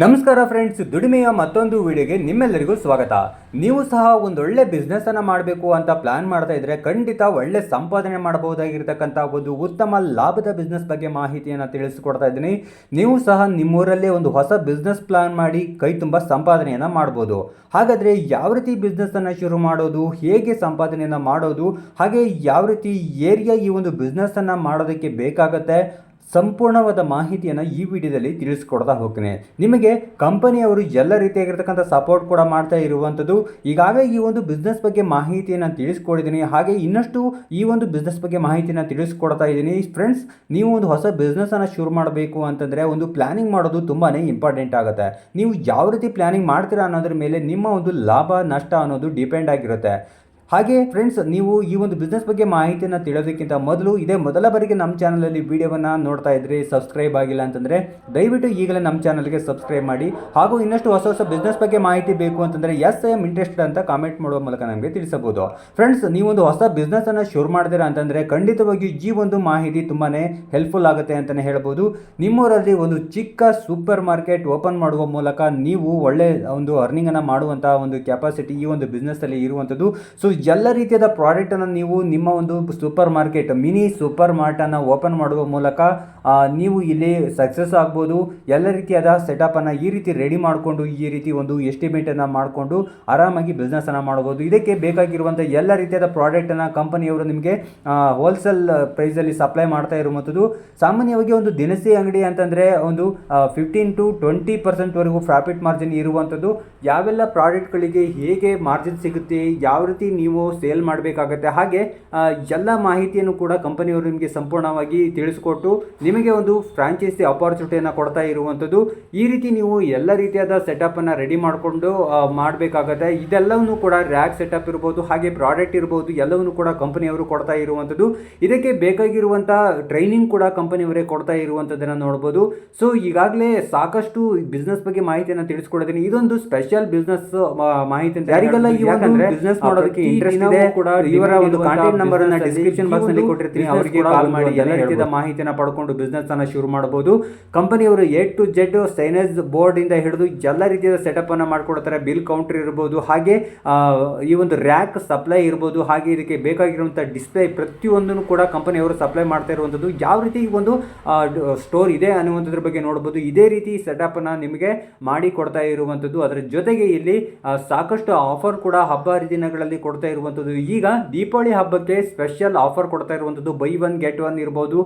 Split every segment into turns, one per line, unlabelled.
ನಮಸ್ಕಾರ ಫ್ರೆಂಡ್ಸ್, ದುಡಿಮೆಯ ಮತ್ತೊಂದು ವಿಡಿಯೋಗೆ ನಿಮ್ಮೆಲ್ಲರಿಗೂ ಸ್ವಾಗತ. ನೀವು ಸಹ ಒಂದೊಳ್ಳೆ ಬಿಸ್ನೆಸ್ ಅನ್ನು ಮಾಡಬೇಕು ಅಂತ ಪ್ಲಾನ್ ಮಾಡ್ತಾ ಇದ್ರೆ ಖಂಡಿತ ಒಳ್ಳೆ ಸಂಪಾದನೆ ಮಾಡಬಹುದಾಗಿರ್ತಕ್ಕಂಥ ಒಂದು ಉತ್ತಮ ಲಾಭದ ಬಿಸ್ನೆಸ್ ಬಗ್ಗೆ ಮಾಹಿತಿಯನ್ನು ತಿಳಿಸಿಕೊಡ್ತಾ ಇದ್ದೀನಿ. ನೀವು ಸಹ ನಿಮ್ಮೂರಲ್ಲೇ ಒಂದು ಹೊಸ ಬಿಸ್ನೆಸ್ ಪ್ಲಾನ್ ಮಾಡಿ ಕೈ ತುಂಬ ಸಂಪಾದನೆಯನ್ನು ಮಾಡ್ಬೋದು. ಹಾಗಾದರೆ ಯಾವ ರೀತಿ ಬಿಸ್ನೆಸ್ಸನ್ನು ಶುರು ಮಾಡೋದು, ಹೇಗೆ ಸಂಪಾದನೆಯನ್ನು ಮಾಡೋದು, ಹಾಗೆ ಯಾವ ರೀತಿ ಏರಿಯಾ ಈ ಒಂದು ಬಿಸ್ನೆಸ್ಸನ್ನು ಮಾಡೋದಕ್ಕೆ ಬೇಕಾಗತ್ತೆ, ಸಂಪೂರ್ಣವಾದ ಮಾಹಿತಿಯನ್ನು ಈ ವಿಡಿಯೋದಲ್ಲಿ ತಿಳಿಸ್ಕೊಡ್ತಾ ಹೋಗ್ತೀನಿ. ನಿಮಗೆ ಕಂಪನಿಯವರು ಎಲ್ಲ ರೀತಿಯಾಗಿರ್ತಕ್ಕಂಥ ಸಪೋರ್ಟ್ ಕೂಡ ಮಾಡ್ತಾ ಇರುವಂಥದ್ದು. ಈಗಾಗಲೇ ಈ ಒಂದು ಬಿಸ್ನೆಸ್ ಬಗ್ಗೆ ಮಾಹಿತಿಯನ್ನು ತಿಳಿಸ್ಕೊಡಿದ್ದೀನಿ. ಹಾಗೆ ಇನ್ನಷ್ಟು ಈ ಒಂದು ಬಿಸ್ನೆಸ್ ಬಗ್ಗೆ ಮಾಹಿತಿಯನ್ನು ತಿಳಿಸ್ಕೊಡ್ತಾ ಇದ್ದೀನಿ. ಫ್ರೆಂಡ್ಸ್, ನೀವು ಒಂದು ಹೊಸ ಬಿಸ್ನೆಸ್ಸನ್ನು ಶುರು ಮಾಡಬೇಕು ಅಂತಂದರೆ ಒಂದು ಪ್ಲ್ಯಾನಿಂಗ್ ಮಾಡೋದು ತುಂಬಾ ಇಂಪಾರ್ಟೆಂಟ್ ಆಗುತ್ತೆ. ನೀವು ಯಾವ ರೀತಿ ಪ್ಲ್ಯಾನಿಂಗ್ ಮಾಡ್ತೀರಾ ಅನ್ನೋದ್ರ ಮೇಲೆ ನಿಮ್ಮ ಒಂದು ಲಾಭ ನಷ್ಟ ಅನ್ನೋದು ಡಿಪೆಂಡ್ ಆಗಿರುತ್ತೆ. ಹಾಗೆ ಫ್ರೆಂಡ್ಸ್, ನೀವು ಈ ಒಂದು ಬಿಸ್ನೆಸ್ ಬಗ್ಗೆ ಮಾಹಿತಿಯನ್ನು ತಿಳಿಯೋದಕ್ಕಿಂತ ಮೊದಲು ಇದೇ ಮೊದಲ ಬಾರಿಗೆ ನಮ್ಮ ಚಾನಲಲ್ಲಿ ವಿಡಿಯೋವನ್ನು ನೋಡ್ತಾ ಇದ್ರಿ, ಸಬ್ಸ್ಕ್ರೈಬ್ ಆಗಿಲ್ಲ ಅಂತಂದರೆ ದಯವಿಟ್ಟು ಈಗಲೇ ನಮ್ಮ ಚಾನಲ್ಗೆ ಸಬ್ಸ್ಕ್ರೈಬ್ ಮಾಡಿ. ಹಾಗೂ ಇನ್ನಷ್ಟು ಹೊಸ ಹೊಸ ಬಿಸ್ನೆಸ್ ಬಗ್ಗೆ ಮಾಹಿತಿ ಬೇಕು ಅಂತಂದರೆ ಎಸ್ ಐ ಆಮ್ ಇಂಟ್ರೆಸ್ಟೆಡ್ ಅಂತ ಕಾಮೆಂಟ್ ಮಾಡುವ ಮೂಲಕ ನಮಗೆ ತಿಳಿಸಬಹುದು. ಫ್ರೆಂಡ್ಸ್, ನೀವೊಂದು ಹೊಸ ಬಿಸ್ನೆಸ್ಸನ್ನು ಶುರು ಮಾಡಿದಿರಾ ಅಂತಂದರೆ ಖಂಡಿತವಾಗಿಯೂ ಈ ಒಂದು ಮಾಹಿತಿ ತುಂಬಾ ಹೆಲ್ಪ್ಫುಲ್ ಆಗುತ್ತೆ ಅಂತಲೇ ಹೇಳ್ಬೋದು. ನಿಮ್ಮೂರಲ್ಲಿ ಒಂದು ಚಿಕ್ಕ ಸೂಪರ್ ಮಾರ್ಕೆಟ್ ಓಪನ್ ಮಾಡುವ ಮೂಲಕ ನೀವು ಒಳ್ಳೆ ಒಂದು ಅರ್ನಿಂಗನ್ನು ಮಾಡುವಂಥ ಒಂದು ಕೆಪಾಸಿಟಿ ಈ ಒಂದು ಬಿಸ್ನೆಸ್ಸಲ್ಲಿ ಇರುವಂಥದ್ದು. ಸೊ ಎಲ್ಲ ರೀತಿಯಾದ ಪ್ರಾಡಕ್ಟನ್ನು ನೀವು ನಿಮ್ಮ ಒಂದು ಸೂಪರ್ ಮಾರ್ಕೆಟ್, ಮಿನಿ ಸೂಪರ್ ಮಾರ್ಟನ್ನು ಓಪನ್ ಮಾಡುವ ಮೂಲಕ ನೀವು ಇಲ್ಲಿ ಸಕ್ಸಸ್ ಆಗ್ಬೋದು. ಎಲ್ಲ ರೀತಿಯಾದ ಸೆಟಪನ್ನು ಈ ರೀತಿ ರೆಡಿ ಮಾಡಿಕೊಂಡು ಈ ರೀತಿ ಒಂದು ಎಸ್ಟಿಮೇಟನ್ನು ಮಾಡಿಕೊಂಡು ಆರಾಮಾಗಿ ಬಿಸ್ನೆಸ್ಸನ್ನು ಮಾಡ್ಬೋದು. ಇದಕ್ಕೆ ಬೇಕಾಗಿರುವಂಥ ಎಲ್ಲ ರೀತಿಯಾದ ಪ್ರಾಡಕ್ಟನ್ನು ಕಂಪನಿಯವರು ನಿಮಗೆ ಹೋಲ್ಸೇಲ್ ಪ್ರೈಸಲ್ಲಿ ಸಪ್ಲೈ ಮಾಡ್ತಾ ಇರುವಂಥದ್ದು. ಸಾಮಾನ್ಯವಾಗಿ ಒಂದು ದಿನಸಿ ಅಂಗಡಿ ಅಂತಂದರೆ ಒಂದು 15 to 20% ಪ್ರಾಫಿಟ್ ಮಾರ್ಜಿನ್ ಇರುವಂಥದ್ದು. ಯಾವೆಲ್ಲ ಪ್ರಾಡಕ್ಟ್ಗಳಿಗೆ ಹೇಗೆ ಮಾರ್ಜಿನ್ ಸಿಗುತ್ತೆ, ಯಾವ ರೀತಿ ನೀವು ಸೇಲ್ ಮಾಡಬೇಕಾಗತ್ತೆ, ಹಾಗೆ ಎಲ್ಲ ಮಾಹಿತಿಯನ್ನು ಕೂಡ ಕಂಪನಿಯವರು ನಿಮಗೆ ಸಂಪೂರ್ಣವಾಗಿ ತಿಳಿಸಿಕೊಟ್ಟು ನಿಮಗೆ ಒಂದು ಫ್ರಾಂಚೈಸಿ ಅಪಾರ್ಚುನಿಟಿಯನ್ನು ಕೊಡ್ತಾ ಇರುವಂಥದ್ದು. ಈ ರೀತಿ ನೀವು ಎಲ್ಲ ರೀತಿಯಾದ ಸೆಟಪ್ಪನ್ನು ರೆಡಿ ಮಾಡಿಕೊಂಡು ಮಾಡಬೇಕಾಗತ್ತೆ. ಇದೆಲ್ಲವನ್ನೂ ಕೂಡ ರ್ಯಾಕ್ ಸೆಟಪ್ ಇರ್ಬೋದು, ಹಾಗೆ ಪ್ರಾಡಕ್ಟ್ ಇರ್ಬೋದು, ಎಲ್ಲವನ್ನೂ ಕೂಡ ಕಂಪನಿಯವರು ಕೊಡ್ತಾ ಇರುವಂಥದ್ದು. ಇದಕ್ಕೆ ಬೇಕಾಗಿರುವಂಥ ಟ್ರೈನಿಂಗ್ ಕೂಡ ಕಂಪನಿಯವರೇ ಕೊಡ್ತಾ ಇರುವಂಥದ್ದನ್ನು ನೋಡ್ಬೋದು. ಸೊ ಈಗಾಗಲೇ ಸಾಕಷ್ಟು ಬಿಸ್ನೆಸ್ ಬಗ್ಗೆ ಮಾಹಿತಿಯನ್ನು ತಿಳಿಸ್ಕೊಡಿದ್ದೀನಿ. ಇದೊಂದು ಸ್ಪೆಷಲ್ ಬಿಸ್ನೆಸ್ ಮಾಹಿತಿ ಅಂತ ಯಾರಿಗೆಲ್ಲ ಈ ಒಂದು ಬಿಸ್ನೆಸ್ ಮಾಡೋದಕ್ಕೆ ಇಂಟ್ರೆಸ್ಟ್ ಇದೆ ಕೂಡ ಇವರ ಒಂದು ಕಾಂಟ್ಯಾಕ್ಟ್ ನಂಬರ್ ಅನ್ನು ಡಿಸ್ಕ್ರಿಪ್ಷನ್ ಬಾಕ್ಸ್ ನಲ್ಲಿ ಕೊಟ್ಟಿರ್ತೀನಿ. ಅವರಿಗೆ ಕಾಲ್ ಮಾಡಿ ಎಲ್ಲ ರೀತಿಯ ಮಾಹಿತಿಯನ್ನು ಪಡ್ಕೊಂಡು ಬಿಸ್ನೆಸ್ ಅನ್ನು ಶುರು ಮಾಡಬಹುದು. ಕಂಪನಿಯವರು A to Z signage board ಇಂದ ಹಿಡಿದು ಎಲ್ಲ ರೀತಿಯ ಸೆಟಪ್ ಅನ್ನು ಮಾಡಿಕೊಡ್ತಾರೆ. ಬಿಲ್ ಕೌಂಟರ್ ಇರಬಹುದು, ಹಾಗೆ ಈ ಒಂದು ರ್ಯಾಕ್ ಸಪ್ಲೈ ಇರಬಹುದು, ಹಾಗೆ ಇದಕ್ಕೆ ಬೇಕಾಗಿರುವಂತಹ ಡಿಸ್ಪ್ಲೇ ಪ್ರತಿಯೊಂದನ್ನು ಕೂಡ ಕಂಪನಿಯವರು ಸಪ್ಲೈ ಮಾಡ್ತಾ ಇರುವಂಥದ್ದು. ಯಾವ ರೀತಿ ಈ ಒಂದು ಸ್ಟೋರ್ ಇದೆ ಅನ್ನುವಂಥದ್ರ ಬಗ್ಗೆ ನೋಡಬಹುದು. ಇದೇ ರೀತಿ ಸೆಟಪ್ ಅನ್ನ ನಿಮಗೆ ಮಾಡಿ ಕೊಡ್ತಾ ಇರುವಂಥದ್ದು. ಅದರ ಜೊತೆಗೆ ಇಲ್ಲಿ ಸಾಕಷ್ಟು ಆಫರ್ ಕೂಡ ಹಬ್ಬ ಹರಿದಿನಗಳಲ್ಲಿ ಕೊಡ್ತಾ ಇರುವಂಥದ್ದು. ಈಗ ದೀಪಾವಳಿ ಹಬ್ಬಕ್ಕೆ ಸ್ಪೆಷಲ್ ಆಫರ್ ಕೊಡ್ತಾ ಇರುವಂಥದ್ದು. ಬೈ ಒನ್ ಗೆಟ್ ಒನ್ ಇರ್ಬೋದು,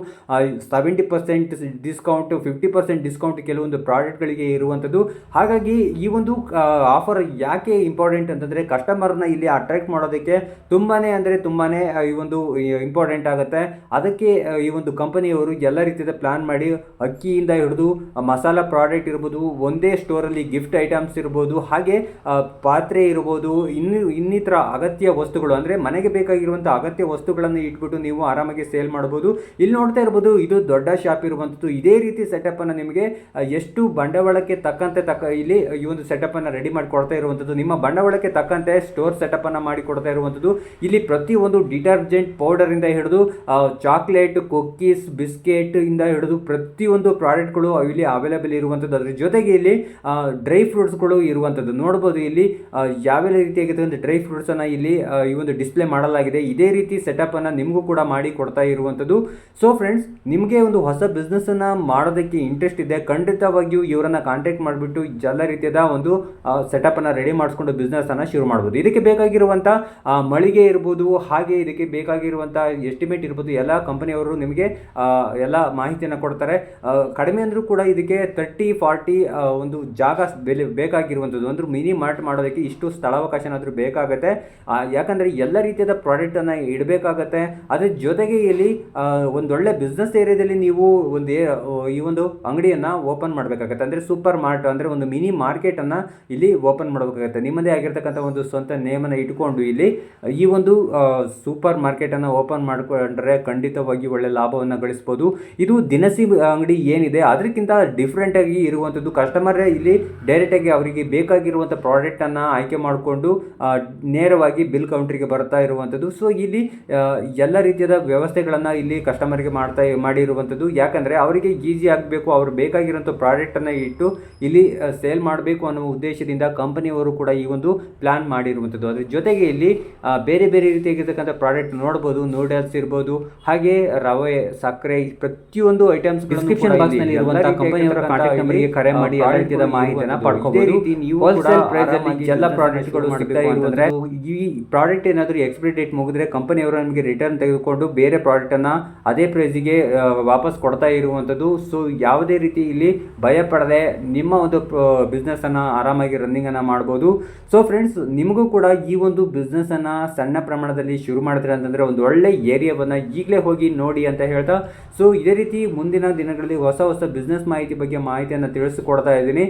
70% ಡಿಸ್ಕೌಂಟ್, 50% ಡಿಸ್ಕೌಂಟ್ ಕೆಲವೊಂದು ಪ್ರಾಡಕ್ಟ್ಗಳಿಗೆ ಇರುವಂಥದ್ದು. ಹಾಗಾಗಿ ಈ ಒಂದು ಆಫರ್ ಯಾಕೆ ಇಂಪಾರ್ಟೆಂಟ್ ಅಂತಂದರೆ ಕಸ್ಟಮರ್ನ ಇಲ್ಲಿ ಅಟ್ರಾಕ್ಟ್ ಮಾಡೋದಕ್ಕೆ ತುಂಬಾನೇ ಈ ಒಂದು ಇಂಪಾರ್ಟೆಂಟ್ ಆಗುತ್ತೆ. ಅದಕ್ಕೆ ಈ ಒಂದು ಕಂಪನಿಯವರು ಎಲ್ಲ ರೀತಿಯ ಪ್ಲಾನ್ ಮಾಡಿ ಅಕ್ಕಿಯಿಂದ ಹಿಡಿದು ಮಸಾಲಾ ಪ್ರಾಡಕ್ಟ್ ಇರ್ಬೋದು, ಒಂದೇ ಸ್ಟೋರಲ್ಲಿ ಗಿಫ್ಟ್ ಐಟಮ್ಸ್ ಇರ್ಬೋದು, ಹಾಗೆ ಪಾತ್ರೆ ಇರ್ಬೋದು, ಇನ್ನಿತರ ಅಗತ್ಯ ವಸ್ತುಗಳು ಅಂದರೆ ಮನೆಗೆ ಬೇಕಾಗಿರುವಂಥ ಅಗತ್ಯ ವಸ್ತುಗಳನ್ನು ಇಟ್ಬಿಟ್ಟು ನೀವು ಆರಾಮಾಗಿ ಸೇಲ್ ಮಾಡ್ಬೋದು. ಇಲ್ಲಿ ನೋಡ್ತಾ ಇರ್ಬೋದು, ಇದು ದೊಡ್ಡ ಶಾಪ್ ಇರುವಂಥದ್ದು. ಇದೇ ರೀತಿ ಸೆಟಪ್ ಅನ್ನು ನಿಮಗೆ ಎಷ್ಟು ಬಂಡವಾಳಕ್ಕೆ ತಕ್ಕಂತೆ ಇಲ್ಲಿ ಈ ಒಂದು ಸೆಟಪ್ ಅನ್ನು ರೆಡಿ ಮಾಡಿ ಕೊಡ್ತಾ ಇರುವಂಥದ್ದು. ನಿಮ್ಮ ಬಂಡವಾಳಕ್ಕೆ ತಕ್ಕಂತೆ ಸ್ಟೋರ್ ಸೆಟಪ್ ಅನ್ನು ಮಾಡಿ ಕೊಡ್ತಾ ಇರುವಂಥದ್ದು. ಇಲ್ಲಿ ಪ್ರತಿಯೊಂದು ಡಿಟರ್ಜೆಂಟ್ ಪೌಡರ್ ಇಂದ ಹಿಡಿದು ಚಾಕ್ಲೇಟ್, ಕುಕ್ಕೀಸ್, ಬಿಸ್ಕೆಟ್ ಇಂದ ಹಿಡಿದು ಪ್ರತಿಯೊಂದು ಪ್ರಾಡಕ್ಟ್ಗಳು ಇಲ್ಲಿ ಅವೈಲೇಬಲ್ ಇರುವಂಥದ್ದು. ಅದ್ರ ಜೊತೆಗೆ ಇಲ್ಲಿ ಡ್ರೈ ಫ್ರೂಟ್ಸ್ಗಳು ಇರುವಂಥದ್ದು ನೋಡ್ಬೋದು. ಇಲ್ಲಿ ಯಾವೆಲ್ಲ ರೀತಿಯಾಗಿರ್ತಕ್ಕಂಥ ಡ್ರೈ ಫ್ರೂಟ್ಸ್ ಅನ್ನ ಇಲ್ಲಿ ಈ ಒಂದು ಡಿಸ್ಪ್ಲೇ ಮಾಡಲಾಗಿದೆ. ಇದೇ ರೀತಿ ಸೆಟಪ್ ಅನ್ನ ನಿಮಗೂ ಕೂಡ ಮಾಡಿ ಕೊಡ್ತಾ ಇರುವಂಥದ್ದು. ಸೊ ಫ್ರೆಂಡ್ಸ್, ನಿಮಗೆ ಒಂದು ಹೊಸ ಬಿಸ್ನೆಸ್ ಅನ್ನ ಮಾಡೋದಕ್ಕೆ ಇಂಟ್ರೆಸ್ಟ್ ಇದೆ, ಖಂಡಿತವಾಗಿಯೂ ಇವರನ್ನ ಕಾಂಟ್ಯಾಕ್ಟ್ ಮಾಡಿಬಿಟ್ಟು ಎಲ್ಲ ರೀತಿಯಾದ ಒಂದು ಸೆಟಪ್ ಅನ್ನ ರೆಡಿ ಮಾಡಿಸ್ಕೊಂಡು ಬಿಸ್ನೆಸ್ ಅನ್ನ ಶುರು ಮಾಡ್ಬೋದು. ಇದಕ್ಕೆ ಬೇಕಾಗಿರುವಂಥ ಮಳಿಗೆ ಇರ್ಬೋದು, ಹಾಗೆ ಇದಕ್ಕೆ ಬೇಕಾಗಿರುವಂಥ ಎಸ್ಟಿಮೇಟ್ ಇರ್ಬೋದು, ಎಲ್ಲ ಕಂಪನಿಯವರು ನಿಮಗೆ ಎಲ್ಲ ಮಾಹಿತಿಯನ್ನು ಕೊಡ್ತಾರೆ. ಕಡಿಮೆ ಅಂದರೂ ಕೂಡ ಇದಕ್ಕೆ 30-40 ಒಂದು ಜಾಗ ಬೆಲೆ ಬೇಕಾಗಿರುವಂಥದ್ದು. ಅಂದ್ರೆ ಮಿನಿ ಮಾರ್ಟ್ ಮಾಡೋದಕ್ಕೆ ಇಷ್ಟು ಸ್ಥಳಾವಕಾಶನಾದರೂ ಬೇಕಾಗುತ್ತೆ. ಯಾಕಂದರೆ ಎಲ್ಲ ರೀತಿಯಾದ ಪ್ರಾಡಕ್ಟನ್ನು ಇಡಬೇಕಾಗತ್ತೆ. ಅದ್ರ ಜೊತೆಗೆ ಇಲ್ಲಿ ಒಂದೊಳ್ಳೆ ಬಿಸ್ನೆಸ್ ಏರಿಯಾದಲ್ಲಿ ನೀವು ಈ ಒಂದು ಅಂಗಡಿಯನ್ನು ಓಪನ್ ಮಾಡಬೇಕಾಗತ್ತೆ. ಅಂದರೆ ಸೂಪರ್ ಮಾರ್ಟ್ ಅಂದರೆ ಒಂದು ಮಿನಿ ಮಾರ್ಕೆಟನ್ನು ಇಲ್ಲಿ ಓಪನ್ ಮಾಡಬೇಕಾಗತ್ತೆ. ನಿಮ್ಮದೇ ಆಗಿರ್ತಕ್ಕಂಥ ಒಂದು ಸ್ವಂತ ನೇಮನ್ನು ಇಟ್ಕೊಂಡು ಇಲ್ಲಿ ಈ ಒಂದು ಸೂಪರ್ ಮಾರ್ಕೆಟನ್ನು ಓಪನ್ ಮಾಡಿಕೊಂಡ್ರೆ ಖಂಡಿತವಾಗಿ ಒಳ್ಳೆ ಲಾಭವನ್ನು ಗಳಿಸ್ಬೋದು. ಇದು ದಿನಸಿ ಅಂಗಡಿ ಏನಿದೆ ಅದಕ್ಕಿಂತ ಡಿಫ್ರೆಂಟಾಗಿ ಇರುವಂಥದ್ದು. ಕಸ್ಟಮರೇ ಇಲ್ಲಿ ಡೈರೆಕ್ಟಾಗಿ ಅವರಿಗೆ ಬೇಕಾಗಿರುವಂಥ ಪ್ರಾಡಕ್ಟನ್ನು ಆಯ್ಕೆ ಮಾಡಿಕೊಂಡು ನೇರವಾಗಿ ಬಿಲ್ ಕೌಂಟ್ರಿಗೆ ಬರ್ತಾ ಇರುವಂಥದ್ದು. ಸೊ ಇಲ್ಲಿ ಎಲ್ಲ ರೀತಿಯಾದ ವ್ಯವಸ್ಥೆಗಳನ್ನು ಇಲ್ಲಿ ಕಸ್ಟಮರ್ಗೆ ಮಾಡಿರುವಂಥದ್ದು. ಯಾಕಂದರೆ ಅವರಿಗೆ ಈಸಿ ಆಗಬೇಕು, ಅವ್ರು ಬೇಕಾಗಿರೋಂಥ ಪ್ರಾಡಕ್ಟನ್ನು ಇಟ್ಟು ಇಲ್ಲಿ ಸೇಲ್ ಮಾಡಬೇಕು ಅನ್ನೋ ಉದ್ದೇಶದಿಂದ ಕಂಪನಿಯವರು ಕೂಡ ಈ ಒಂದು ಪ್ಲಾನ್ ಮಾಡಿರುವಂಥದ್ದು. ಅದ್ರ ಜೊತೆಗೆ ಇಲ್ಲಿ ಬೇರೆ ಬೇರೆ ರೀತಿಯಾಗಿರ್ತಕ್ಕಂಥ ಪ್ರಾಡಕ್ಟ್ ನೋಡ್ಬೋದು, ನೂಡಲ್ಸ್ ಇರ್ಬೋದು, ಹಾಗೆ ರವೆ, ಸಕ್ಕರೆ, ಪ್ರತಿಯೊಂದು ಐಟಮ್ಸ್ ಡಿಸ್ಕ್ರಿಪ್ಷನ್ ಬಾಕ್ಸ್ ನಲ್ಲಿ ಇರುವಂತಹ ಕಂಪನಿಯವರ ಕಾಂಟ್ಯಾಕ್ಟ್ ನಂಬರ್ಗೆ ಕರೆ ಮಾಡಿ ಎಲ್ಲ ರೀತಿಯ ಮಾಹಿತಿಯನ್ನು ಪಡ್ಕೋಬಹುದು. ನೀವು ಹೋಲ್ಸೇಲ್ ಪ್ರೈಸ್ ಅಲ್ಲಿ ಎಲ್ಲ ಪ್ರಾಡಕ್ಟ್ ಗಳು ಸಿಗ್ತಾ ಇರುವಂದ್ರೆ ಈ ಪ್ರಾಡಕ್ಟ್ ಏನಾದರೂ ಎಕ್ಸ್ಪೈರಿ ಡೇಟ್ ಮುಗಿದ್ರೆ ಕಂಪನಿಯವರು ನಮಗೆ ರಿಟರ್ನ್ ತೆಗೆದುಕೊಂಡು ಬೇರೆ ಪ್ರಾಡಕ್ಟ್ ಅನ್ನ ಅದೇ ಪ್ರೈಸ್ಗೆ ವಾಪಸ್ ಕೊಡ್ತಾ ಇರುವಂಥದ್ದು. ಸೊ ಯಾವುದೇ ರೀತಿ ಇಲ್ಲಿ ಭಯ ಪಡದೆ ನಿಮ್ಮ ಒಂದು ಬಿಸ್ನೆಸ್ ಅನ್ನ ಆರಾಮಾಗಿ ರನ್ನಿಂಗ್ ಅನ್ನ ಮಾಡ್ಬೋದು. ಸೊ ಫ್ರೆಂಡ್ಸ್, ನಿಮಗೂ ಕೂಡ ಈ ಒಂದು ಬಿಸ್ನೆಸ್ ಅನ್ನ ಸಣ್ಣ ಪ್ರಮಾಣದಲ್ಲಿ ಶುರು ಮಾಡಿದ್ರೆ ಅಂತಂದ್ರೆ ಒಂದು ಒಳ್ಳೆ ಏರಿಯಾವನ್ನ ಈಗಲೇ ಹೋಗಿ ನೋಡಿ ಅಂತ ಹೇಳ್ತಾ, ಸೊ ಇದೇ ರೀತಿ ಮುಂದಿನ ದಿನಗಳಲ್ಲಿ ಹೊಸ ಹೊಸ ಬಿಸ್ನೆಸ್ ಮಾಹಿತಿಯನ್ನು ತಿಳಿಸಿಕೊಡ್ತಾ ಇದ್ದೀನಿ.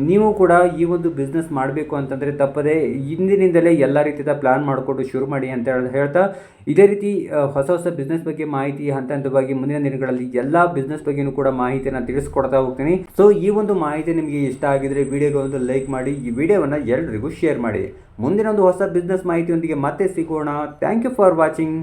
ನೀವು ಕೂಡ ಈ ಒಂದು ಬಿಸ್ನೆಸ್ ಮಾಡಬೇಕು ಅಂತಂದರೆ ತಪ್ಪದೆ ಇಂದಿನಿಂದಲೇ ಎಲ್ಲ ರೀತಿಯ ಪ್ಲಾನ್ ಮಾಡಿಕೊಂಡು ಶುರು ಮಾಡಿ ಅಂತ ಹೇಳ್ತಾ, ಇದೇ ರೀತಿ ಹೊಸ ಹೊಸ ಬಿಸ್ನೆಸ್ ಬಗ್ಗೆ ಮಾಹಿತಿ ಹಂತ ಹಂತವಾಗಿ ಮುಂದಿನ ದಿನಗಳಲ್ಲಿ ಎಲ್ಲ ಬಿಸ್ನೆಸ್ ಬಗ್ಗೆಯೂ ಕೂಡ ಮಾಹಿತಿಯನ್ನು ತಿಳಿಸ್ಕೊಡ್ತಾ ಹೋಗ್ತೀನಿ. ಸೊ ಈ ಒಂದು ಮಾಹಿತಿ ನಿಮಗೆ ಇಷ್ಟ ಆಗಿದ್ರೆ ವಿಡಿಯೋಗೆ ಒಂದು ಲೈಕ್ ಮಾಡಿ, ಈ ವಿಡಿಯೋವನ್ನು ಎಲ್ಲರಿಗೂ ಶೇರ್ ಮಾಡಿ. ಮುಂದಿನ ಒಂದು ಹೊಸ ಬಿಸ್ನೆಸ್ ಮಾಹಿತಿಯೊಂದಿಗೆ ಮತ್ತೆ ಸಿಗೋಣ. Thank you for watching.